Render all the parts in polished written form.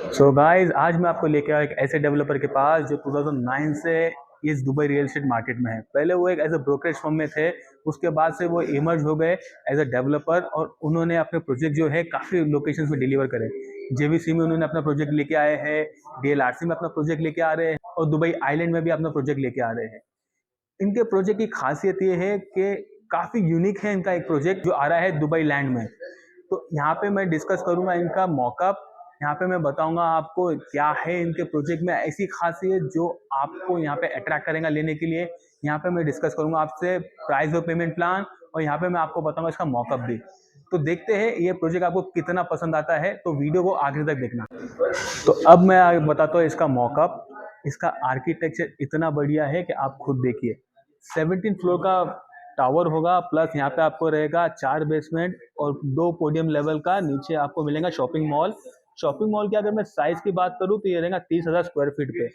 So guys, आज मैं आपको लेके आया एक ऐसे डेवलपर के पास जो 2009 से इस दुबई रियल एस्टेट मार्केट में है। पहले वो एक एज अ ब्रोकरेज फर्म में थे, उसके बाद से वो इमर्ज हो गए एज अ डेवलपर और उन्होंने अपने प्रोजेक्ट जो है काफ़ी लोकेशंस में डिलीवर करे। जेवीसी में उन्होंने अपना प्रोजेक्ट लेके आए हैं, डीएलआरसी में अपना प्रोजेक्ट लेके आ रहे हैं और दुबई आइलैंड में भी अपना प्रोजेक्ट लेके आ रहे हैं। इनके प्रोजेक्ट की खासियत ये है कि काफ़ी यूनिक है इनका एक प्रोजेक्ट जो आ रहा है दुबई लैंड में। तो यहाँ पे मैं डिस्कस करूंगा इनका मॉकअप। यहाँ पे मैं बताऊंगा आपको क्या है इनके प्रोजेक्ट में ऐसी खासियत जो आपको यहाँ पे अट्रैक्ट करेगा लेने के लिए। यहाँ पे मैं डिस्कस करूंगा आपसे प्राइस और पेमेंट प्लान, और यहाँ पे मैं आपको बताऊंगा इसका मॉकअप भी। तो देखते हैं ये प्रोजेक्ट आपको कितना पसंद आता है, तो वीडियो को आखिर तक देखना। तो अब मैं बताता हूँ इसका मॉकअप। इसका आर्किटेक्चर इतना बढ़िया है कि आप खुद देखिए। 17 फ्लोर का टावर होगा, प्लस यहाँ पे आपको रहेगा 4 बेसमेंट और 2 पोडियम लेवल का। नीचे आपको मिलेगा शॉपिंग मॉल। शॉपिंग मॉल की अगर मैं साइज की बात करूँ तो ये रहेगा 30,000 स्क्वायर फीट पे।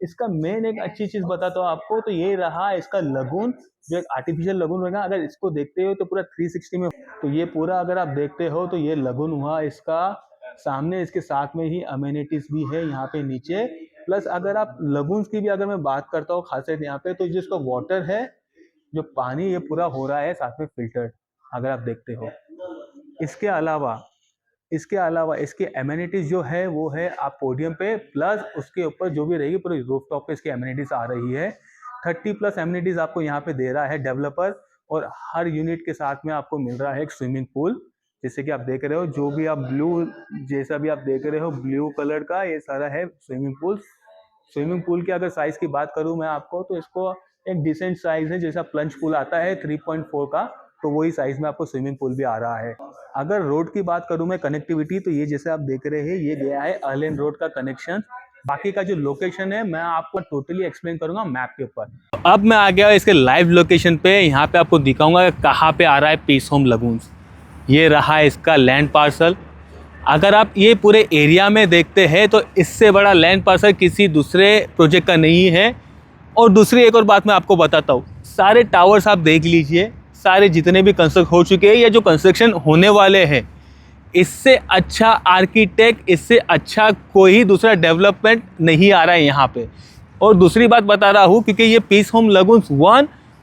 इसका मेन एक अच्छी चीज बताता हूँ आपको, तो ये रहा इसका लगून, जो एक आर्टिफिशियल लगून रहेगा। अगर इसको देखते हो तो पूरा 360 में, तो ये पूरा अगर आप देखते हो तो ये लगून हुआ इसका सामने। इसके साथ में ही अमेनिटीज भी है यहाँ पे नीचे। प्लस अगर आप लगून्स की भी अगर मैं बात करता हूँ खासियत यहाँ पे, तो जिसका वाटर है, जो पानी ये पूरा हो रहा है साथ में फिल्टर्ड, अगर आप देखते हो। इसके अलावा इसके एमेनिटीज जो है वो है आप पोडियम पे, प्लस उसके ऊपर जो भी रहेगी पूरी रूफ टॉप पे इसकी एमेनिटीज आ रही है। 30 प्लस एमेनिटीज आपको यहाँ पे दे रहा है डेवलपर। और हर यूनिट के साथ में आपको मिल रहा है एक स्विमिंग पूल। जैसे कि आप देख रहे हो, जो भी आप ब्लू, जैसा भी आप देख रहे हो ब्लू कलर का, ये सारा है स्विमिंग पूल। स्विमिंग पूल की अगर साइज की बात करूं मैं आपको, तो इसको एक डिसेंट साइज है। जैसा प्लंज पूल आता है 3.4 का, तो वही साइज में आपको स्विमिंग पूल भी आ रहा है। अगर रोड की बात करूं मैं, कनेक्टिविटी, तो ये जैसे आप देख रहे हैं ये गया है अर्लेन रोड का कनेक्शन। बाकी का जो लोकेशन है मैं आपको टोटली एक्सप्लेन करूंगा मैप के ऊपर। अब मैं आ गया इसके लाइव लोकेशन पे। यहाँ पे आपको दिखाऊंगा कहाँ पे आ रहा है पीस होम लगून्स। ये रहा इसका लैंड पार्सल। अगर आप ये पूरे एरिया में देखते हैं तो इससे बड़ा लैंड पार्सल किसी दूसरे प्रोजेक्ट का नहीं है। और दूसरी एक और बात मैं आपको बताता हूँ, सारे टावर्स आप देख लीजिए, सारे जितने भी कंस्ट्रक्ट हो चुके हैं या जो कंस्ट्रक्शन होने वाले हैं, इससे अच्छा आर्किटेक्ट, इससे अच्छा कोई दूसरा डेवलपमेंट नहीं आ रहा है यहाँ पे। और दूसरी बात बता रहा हूँ, क्योंकि ये पीस होम लगून्स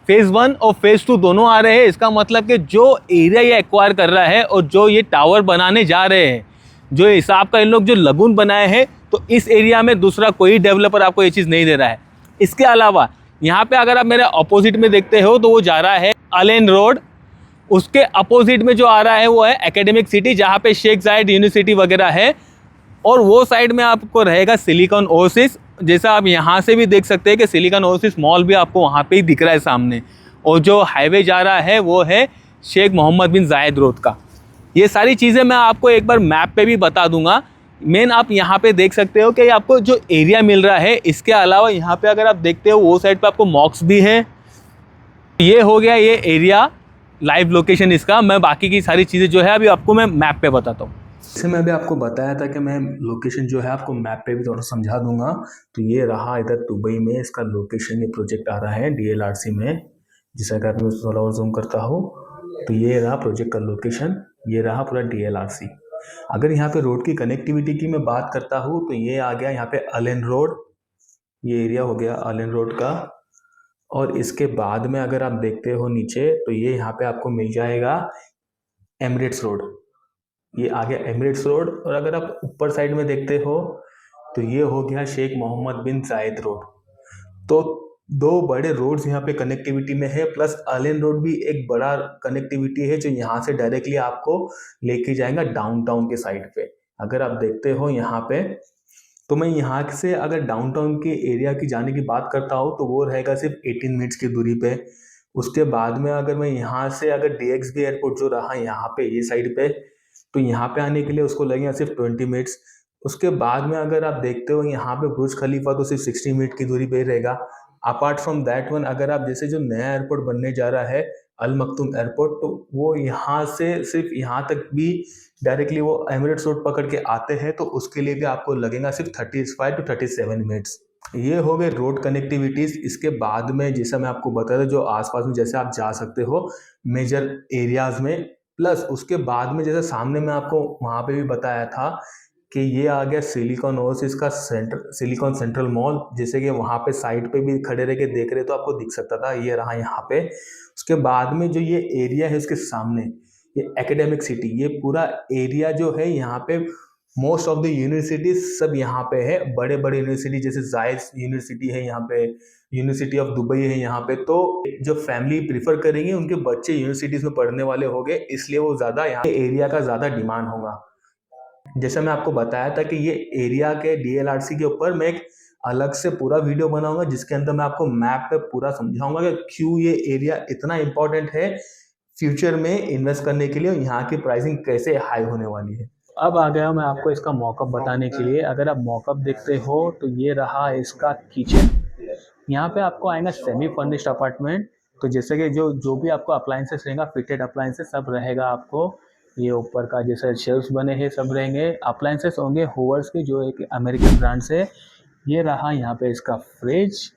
फेज़ 1 और फेज़ 2 दोनों आ रहे हैं। इसका मतलब कि जो एरिया ये एक्वायर कर रहा है और जो ये टावर बनाने जा रहे हैं, जो हिसाब का इन लोग जो लगून बनाए हैं, तो इस एरिया में दूसरा कोई डेवलपर आपको ये चीज़ नहीं दे रहा है। इसके अलावा यहाँ पे अगर आप मेरे अपोजिट में देखते हो तो वो जा रहा है अलेन रोड। उसके अपोजिट में जो आ रहा है वो है एकेडमिक सिटी, जहाँ पे शेख जायद यूनिवर्सिटी वगैरह है। और वो साइड में आपको रहेगा सिलिकॉन ओएसिस। जैसा आप यहाँ से भी देख सकते हैं कि सिलिकॉन ओएसिस मॉल भी आपको वहाँ पे ही दिख रहा है सामने। और जो हाईवे जा रहा है वो है शेख मोहम्मद बिन जायद रोड का। ये सारी चीज़ें मैं आपको एक बार मैप पे भी बता दूंगा। मेन आप यहाँ पे देख सकते हो कि आपको जो एरिया मिल रहा है, इसके अलावा यहाँ पे अगर आप देखते हो वो साइड पे आपको मॉक्स भी है। ये हो गया ये एरिया लाइव लोकेशन इसका। मैं बाकी की सारी चीज़ें जो है अभी आपको मैं मैप पे बताता हूँ। जैसे मैं अभी आपको बताया था कि मैं लोकेशन जो है आपको मैप पे भी थोड़ा समझा दूंगा। तो ये रहा इधर दुबई में इसका लोकेशन, ये प्रोजेक्ट आ रहा है डीएलआरसी में। जैसा कि मैं थोड़ा और जूम करता हूँ, तो ये रहा प्रोजेक्ट का लोकेशन, ये रहा पूरा डीएलआरसी। अगर यहाँ पे रोड की कनेक्टिविटी की मैं बात करता हूँ, तो ये आ गया यहाँ पे अलेन रोड, ये एरिया हो गया अलेन रोड का। और इसके बाद में अगर आप देखते हो नीचे, तो ये यहाँ पे आपको मिल जाएगा एमिरेट्स रोड, ये आ गया एमिरेट्स रोड। और अगर आप ऊपर साइड में देखते हो तो ये हो गया शेख मोहम्मद बिन जायद रोड। तो दो बड़े रोड्स यहाँ पे कनेक्टिविटी में है, प्लस अलेन रोड भी एक बड़ा कनेक्टिविटी है जो यहाँ से डायरेक्टली आपको लेके जाएगा डाउनटाउन के साइड पे। अगर आप देखते हो यहाँ पे, तो मैं यहाँ से अगर डाउनटाउन के एरिया की जाने की बात करता हूँ तो वो रहेगा सिर्फ 18 मिनट्स की दूरी पे। उसके बाद में अगर मैं यहाँ से अगर डीएक्सबी एयरपोर्ट जो रहा यहाँ पे ये साइड पे, तो यहाँ पे आने के लिए उसको लगेगा सिर्फ 20 मिनट्स। उसके बाद में अगर आप देखते हो यहाँ पे बुर्ज खलीफा तो सिर्फ 60 मिनट की दूरी पे रहेगा। अपार्ट फ्रॉम दैट वन, अगर आप जैसे जो नया एयरपोर्ट बनने जा रहा है अल मखतूम एयरपोर्ट, तो वो यहाँ से सिर्फ यहाँ तक भी डायरेक्टली वो एमिरेट्स रोड पकड़ के आते हैं, तो उसके लिए भी आपको लगेगा सिर्फ 35 टू 37 मिनट्स। ये हो गए रोड कनेक्टिविटीज। इसके बाद में जैसा मैं आपको बताया था, जो आसपास में जैसे आप जा सकते हो मेजर एरियाज में, प्लस उसके बाद में जैसे सामने मैं आपको वहाँ पे भी बताया था कि ये आ गया सिलिकॉन ओएसिस का सेंटर, सिलिकॉन सेंट्रल मॉल, जैसे कि वहाँ पे साइड पे भी खड़े रह के देख रहे तो आपको दिख सकता था, ये रहा यहाँ पे। उसके बाद में जो ये एरिया है उसके सामने, ये एकेडमिक सिटी, ये पूरा एरिया जो है यहाँ पे मोस्ट ऑफ द यूनिवर्सिटीज सब यहाँ पे है। बड़े बड़े यूनिवर्सिटी जैसे जायद यूनिवर्सिटी है यहाँ पे, यूनिवर्सिटी ऑफ दुबई है यहाँ पे। तो जो फैमिली प्रीफर करेंगे उनके बच्चे यूनिवर्सिटीज में पढ़ने वाले होंगे, इसलिए वो ज़्यादा यहाँ एरिया का ज़्यादा डिमांड होगा। जैसे मैं आपको बताया था कि ये एरिया के डीएलआरसी के ऊपर मैं एक अलग से पूरा वीडियो बनाऊंगा, जिसके अंदर मैं आपको मैप पे पूरा समझाऊंगा कि क्यों ये एरिया इतना इंपॉर्टेंट है फ्यूचर में इन्वेस्ट करने के लिए, और यहाँ की प्राइसिंग कैसे हाई होने वाली है। अब आ गया मैं आपको इसका मॉकअप बताने के लिए। अगर आप मॉकअप देखते हो तो ये रहा इसका किचन। यहाँ पे आपको आएगा सेमी फर्निश्ड अपार्टमेंट। तो जैसे कि जो जो भी आपको अप्लायंसेस रहेगा, फिटेड अप्लायंसेस सब रहेगा आपको। ये ऊपर का जैसे शेल्फ्स बने हैं सब रहेंगे। अप्लायंसेस होंगे होवर्स के, जो एक अमेरिकन ब्रांड से। ये रहा यहाँ पे इसका फ्रिज,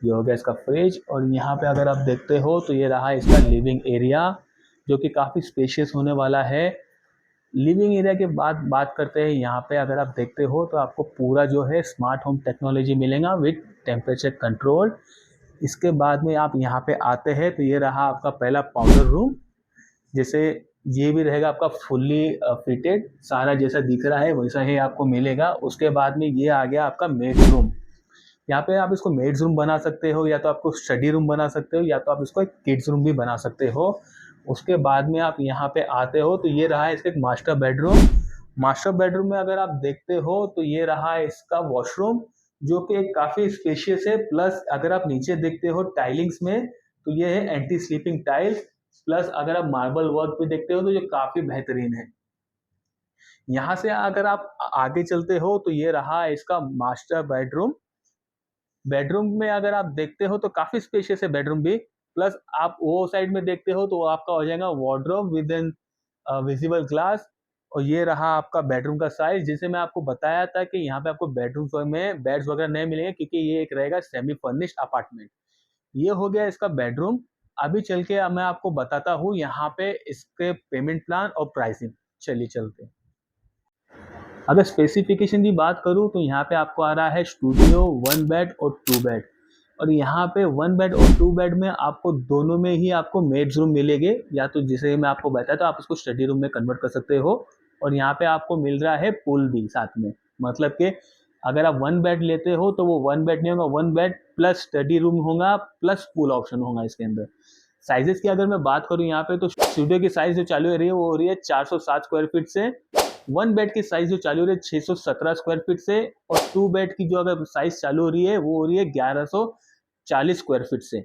ये हो गया इसका फ्रिज। और यहाँ पे अगर आप देखते हो तो ये रहा इसका लिविंग एरिया, जो कि काफ़ी स्पेशियस होने वाला है। लिविंग एरिया के बाद बात करते हैं, यहाँ पे अगर आप देखते हो तो आपको पूरा जो है स्मार्ट होम टेक्नोलॉजी मिलेगा विद टेम्परेचर कंट्रोल। इसके बाद में आप यहाँ पे आते हैं तो ये रहा आपका पहला पाउडर रूम। जैसे ये भी रहेगा आपका फुल्ली फिटेड, सारा जैसा दिख रहा है वैसा ही आपको मिलेगा। उसके बाद में ये आ गया आपका मेड रूम। यहाँ पे आप इसको मेड्स रूम बना सकते हो, या तो आपको स्टडी रूम बना सकते हो, या तो आप इसको एक किड्स रूम भी बना सकते हो। उसके बाद में आप यहाँ पे आते हो तो ये रहा इसका एक मास्टर बेडरूम। मास्टर बेडरूम में अगर आप देखते हो तो ये रहा इसका वॉशरूम, जो कि काफ़ी स्पेशियस है। प्लस अगर आप नीचे देखते हो टाइलिंग्स में, तो ये है एंटी स्लीपिंग टाइल्स। प्लस अगर आप मार्बल वर्क भी देखते हो तो ये काफ़ी बेहतरीन है। यहाँ से अगर आप आगे चलते हो तो ये रहा इसका मास्टर बेडरूम। बेडरूम में अगर आप देखते हो तो काफी स्पेशियस है बेडरूम भी। प्लस आप वो साइड में देखते हो तो आपका हो जाएगा wardrobe with in visible glass. और ये रहा आपका बेडरूम का साइज। जैसे मैं आपको बताया था कि यहाँ पे आपको बेडरूम में बेड्स वगैरह नहीं मिलेंगे, क्योंकि ये एक रहेगा सेमी फर्निश्ड अपार्टमेंट। ये हो गया इसका बेडरूम। अभी चल के मैं आपको बताता हूँ यहाँ पे इसके पेमेंट प्लान और प्राइसिंग। चलिए चलते हैं। अगर स्पेसिफिकेशन की बात करूँ तो यहाँ पे आपको आ रहा है स्टूडियो, 1 बेड और 2 बेड। और यहाँ पे 1 बेड और 2 बेड में आपको दोनों में ही आपको मेड्स रूम मिलेंगे, या तो जिसे मैं आपको बताया तो आप उसको स्टडी रूम में कन्वर्ट कर सकते हो। और यहाँ पे आपको मिल रहा है पूल भी साथ में। मतलब कि अगर आप 1 बेड लेते हो तो वो 1 बेड नहीं होगा, 1 बेड प्लस स्टडी रूम होगा प्लस पूल ऑप्शन होगा इसके अंदर। साइजेस की अगर मैं बात करूँ यहाँ पे, तो स्टूडियो की साइज जो चालू हो रही है वो हो रही है 407 स्क्वायर फीट से। 1 बेड की साइज जो चालू हो रही है 617 स्क्वायर फीट से। और 2 बेड की जो अगर साइज चालू हो रही है वो हो रही है 1140 स्क्वायर फीट से।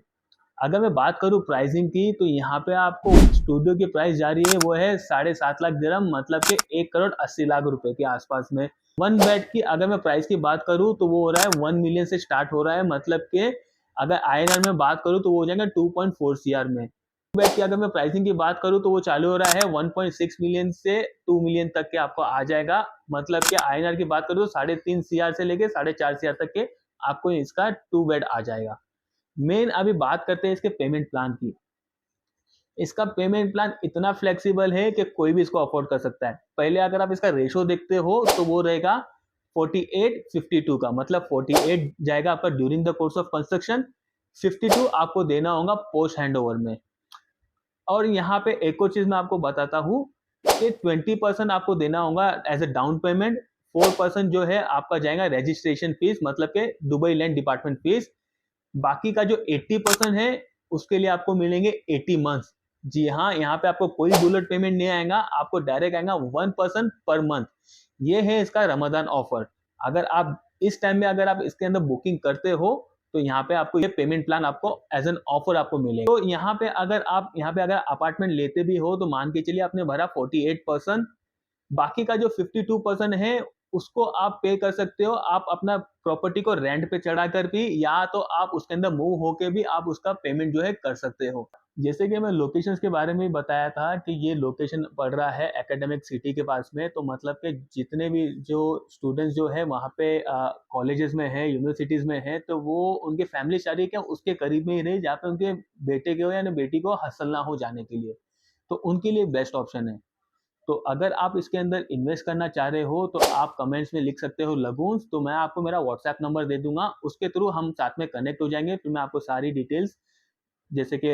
अगर मैं बात करूँ प्राइसिंग की, तो यहाँ पे आपको स्टूडियो की प्राइस जा रही है वो है 7.5 लाख दिरहम, मतलब कि 1 करोड़ 80 लाख रुपए के आसपास में। 1 बेड की अगर मैं प्राइस की बात करूँ तो वो हो रहा है 1 मिलियन से स्टार्ट हो रहा है, मतलब कि अगर INR में बात करूँ तो वो हो जाएगा 2.4 CR में। बेड की अगर मैं प्राइसिंग की बात करूँ तो वो चालू हो रहा है 1.6 मिलियन से 2 मिलियन तक के आपको आ जाएगा। मतलब कि INR की बात करूँ तो 3.5 CR से लेके 4.5 CR तक के आपको इसका 2 बेड आ जाएगा। मेन अभी बात करते हैं इसके पेमेंट प्लान की। इसका पेमेंट प्लान इतना फ्लेक्सिबल है कि कोई भी इसको अफोर्ड कर सकता है। पहले अगर आप इसका रेशो देखते हो तो वो रहेगा 48-52 का, मतलब 48 जाएगा आपका during the course of construction, 52 आपको देना होगा पोस्ट हैंडओवर में। और यहाँ पे एक और चीज मैं आपको बताता हूँ कि 20% आपको देना होगा एज ए डाउन पेमेंट। 4% जो है आपका जाएगा रजिस्ट्रेशन फीस, मतलब के दुबई लैंड डिपार्टमेंट फीस। बाकी का जो 80% है उसके लिए आपको मिलेंगे 80 मंथ्स। जी हाँ, यहाँ पे आपको कोई बुलेट पेमेंट नहीं आएगा, आपको डायरेक्ट आएगा 1% पर मंथ। ये है इसका रमजान ऑफर। अगर आप इस टाइम में अगर आप इसके अंदर बुकिंग करते हो तो यहाँ पे आपको ये पेमेंट प्लान आपको एज एन ऑफर आपको मिलेगा। तो यहाँ पे अगर अपार्टमेंट लेते भी हो तो मान के चलिए आपने भरा 48%, बाकी का जो 52% है उसको आप पे कर सकते हो। आप अपना प्रॉपर्टी को रेंट पे चढ़ा कर भी, या तो आप उसके अंदर मूव होके भी आप उसका पेमेंट जो है कर सकते हो। जैसे कि मैं लोकेशंस के बारे में बताया था कि ये लोकेशन पड़ रहा है एकेडमिक सिटी के पास में। तो मतलब कि जितने भी जो स्टूडेंट्स जो है वहाँ पे कॉलेजेस में है, यूनिवर्सिटीज़ में है, तो वो उनकी फैमिली सारी क्या उसके करीब में ही रहे, जहाँ पे उनके बेटे के हो या बेटी को हसल ना हो जाने के लिए, तो उनके लिए बेस्ट ऑप्शन है। तो अगर आप इसके अंदर इन्वेस्ट करना चाह रहे हो तो आप कमेंट्स में लिख सकते हो लगून्स, तो मैं आपको मेरा व्हाट्सएप नंबर दे दूंगा, उसके थ्रू हम साथ में कनेक्ट हो जाएंगे। फिर मैं आपको सारी डिटेल्स, जैसे कि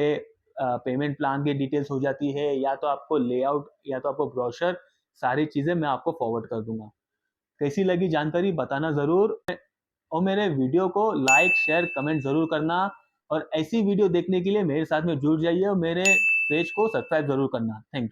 पेमेंट प्लान की डिटेल्स हो जाती है, या तो आपको लेआउट, या तो आपको ब्रोशर, सारी चीज़ें मैं आपको फॉरवर्ड कर दूंगा। कैसी लगी जानकारी बताना ज़रूर, और मेरे वीडियो को लाइक शेयर कमेंट ज़रूर करना, और ऐसी वीडियो देखने के लिए मेरे साथ में जुड़ जाइए और मेरे पेज को सब्सक्राइब ज़रूर करना। Thank you.